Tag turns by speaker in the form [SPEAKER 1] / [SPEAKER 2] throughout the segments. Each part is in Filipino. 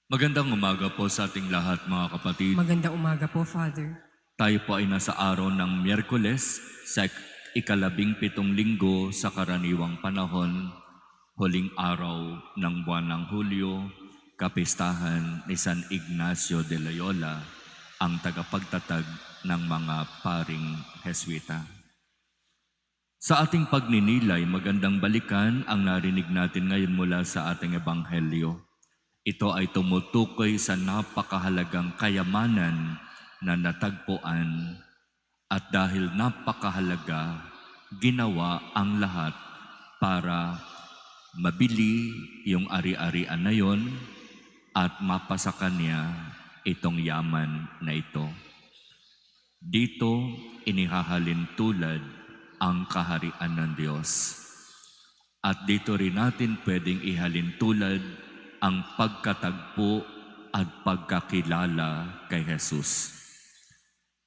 [SPEAKER 1] Magandang umaga po sa ating lahat mga kapatid.
[SPEAKER 2] Magandang umaga po, Father.
[SPEAKER 1] Tayo po ay nasa araw ng Miyerkules sa ikalabing-pitong linggo sa karaniwang panahon, huling araw ng buwan ng Hulyo, kapistahan ni San Ignacio de Loyola, ang tagapagtatag ng mga paring Heswita. Sa ating pagninilay, magandang balikan ang narinig natin ngayon mula sa ating ebanghelyo. Ito ay tumutukoy sa napakahalagang kayamanan na natagpuan at dahil napakahalaga, ginawa ang lahat para mabili yung ari-arian na yon at mapasa kanya itong yaman na ito. Dito inihahalin tulad ang kaharian ng Diyos. At dito rin natin pwedeng ihalin tulad ang pagkatagpo at pagkakilala kay Jesus.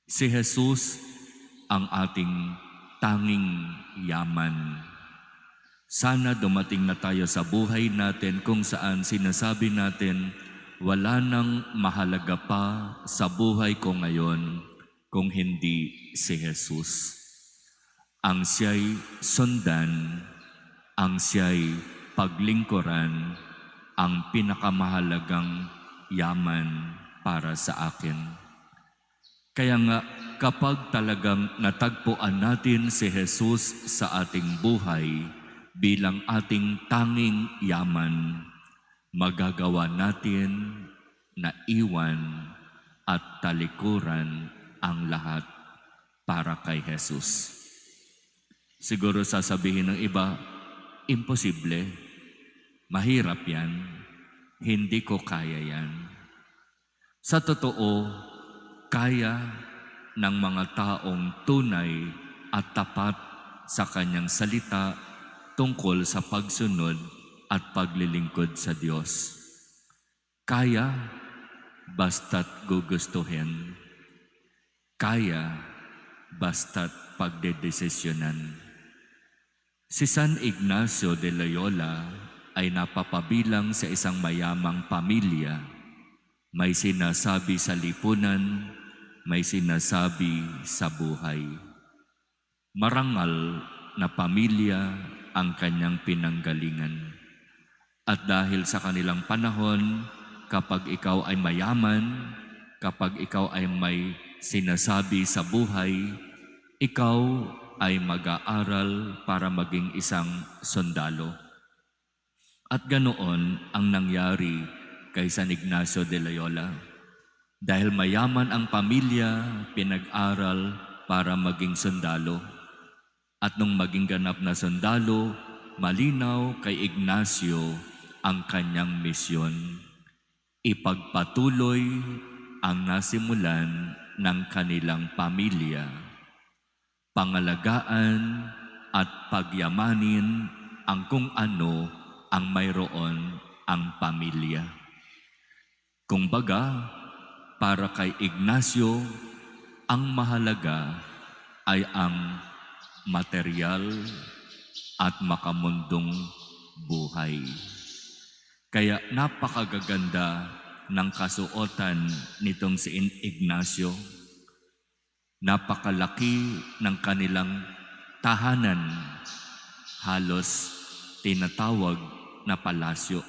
[SPEAKER 1] Si Jesus ang ating tanging yaman. Sana dumating na tayo sa buhay natin kung saan sinasabi natin, wala nang mahalaga pa sa buhay ko ngayon kung hindi si Jesus. Ang siya'y sundan, ang siya'y paglingkuran, ang pinakamahalagang yaman para sa akin. Kaya nga, kapag talagang natagpuan natin si Jesus sa ating buhay bilang ating tanging yaman, magagawa natin na iwan at talikuran ang lahat para kay Jesus. Siguro sasabihin ng iba, imposible, mahirap yan, hindi ko kaya yan. Sa totoo, kaya ng mga taong tunay at tapat sa kanyang salita tungkol sa pagsunod at paglilingkod sa Diyos. Kaya basta't gugustuhin. Kaya basta't pagdedesisyonan. Si San Ignacio de Loyola ay napapabilang sa isang mayamang pamilya. May sinasabi sa lipunan, may sinasabi sa buhay. Marangal na pamilya ang kanyang pinanggalingan. At dahil sa kanilang panahon, kapag ikaw ay mayaman, kapag ikaw ay may sinasabi sa buhay, ikaw ay mag-aaral para maging isang sundalo. At ganoon ang nangyari kay San Ignacio de Loyola. Dahil mayaman ang pamilya, pinag-aral para maging sundalo. At nung maging ganap na sundalo, malinaw kay Ignacio ang kanyang misyon. Ipagpatuloy ang nasimulan ng kanilang pamilya. Pangalagaan at pagyamanin ang kung ano ang mayroon ang pamilya. Kumbaga, para kay Ignacio, ang mahalaga ay ang material at makamundong buhay. Kaya napakagaganda ng kasuotan nitong si Ignacio. Napakalaki ng kanilang tahanan, halos tinatawag na palasyo.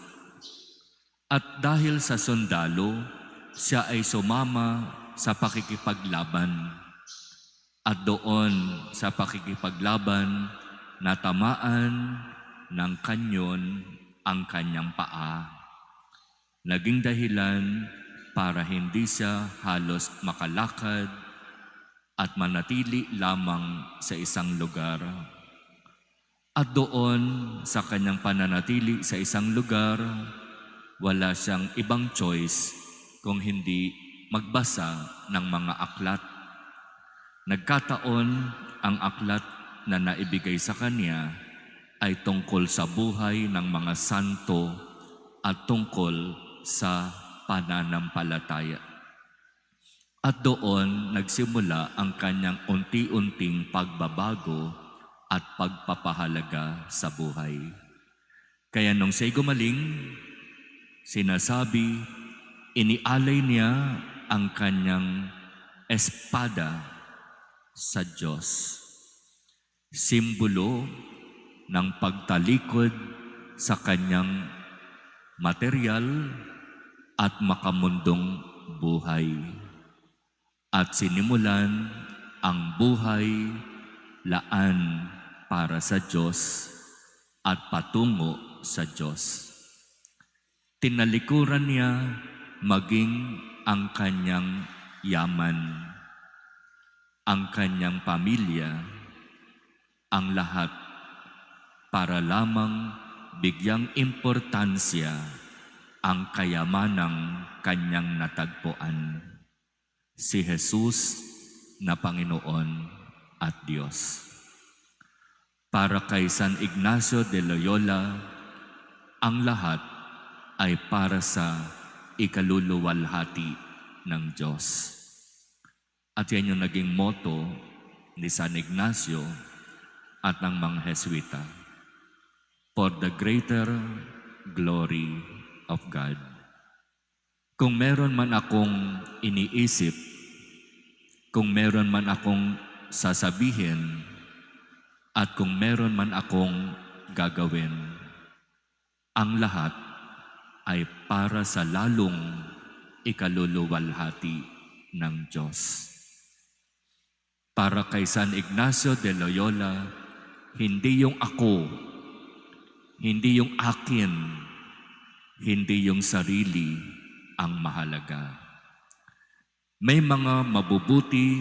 [SPEAKER 1] At dahil sa sundalo, siya ay sumama sa pakikipaglaban. At doon sa pakikipaglaban, natamaan ng kanyon ang kanyang paa. Naging dahilan para hindi siya halos makalakad at manatili lamang sa isang lugar. At doon sa kanyang pananatili sa isang lugar, wala siyang ibang choice kung hindi magbasa ng mga aklat. Nagkataon ang aklat na naibigay sa kanya ay tungkol sa buhay ng mga santo at tungkol sa pananampalataya. At doon nagsimula ang kanyang unti-unting pagbabago at pagpapahalaga sa buhay. Kaya nung siya'y gumaling, sinasabi, inialay niya ang kanyang espada sa Diyos. Simbolo ng pagtalikod sa kanyang material at makamundong buhay. At sinimulan ang buhay laan para sa Diyos at patungo sa Diyos. Tinalikuran niya maging ang kanyang yaman, ang kanyang pamilya, ang lahat para lamang bigyang importansya ang kayamanang kanyang natagpuan, si Jesus na Panginoon at Diyos. Para kay San Ignacio de Loyola, ang lahat ay para sa ikaluluwalhati ng Diyos. At yan yung naging motto ni San Ignacio at ng mga Jesuita, for the greater glory of God. Kung meron man akong iniisip, kung meron man akong sasabihin, at kung meron man akong gagawin, ang lahat ay para sa lalong ikaluluwalhati ng Diyos. Para kay San Ignacio de Loyola, hindi yung ako, hindi yung akin, hindi yung sarili ang mahalaga. May mga mabubuti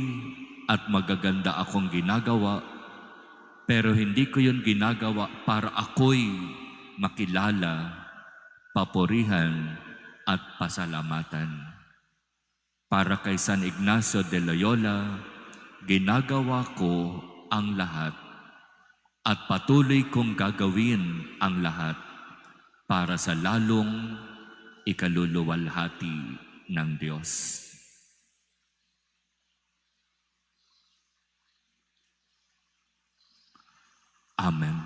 [SPEAKER 1] at magaganda akong ginagawa, pero hindi ko yun ginagawa para ako'y makilala, papurihan at pasalamatan. Para kay San Ignacio de Loyola, ginagawa ko ang lahat at patuloy kong gagawin ang lahat para sa lalong ikaluluwalhati ng Diyos. Amen.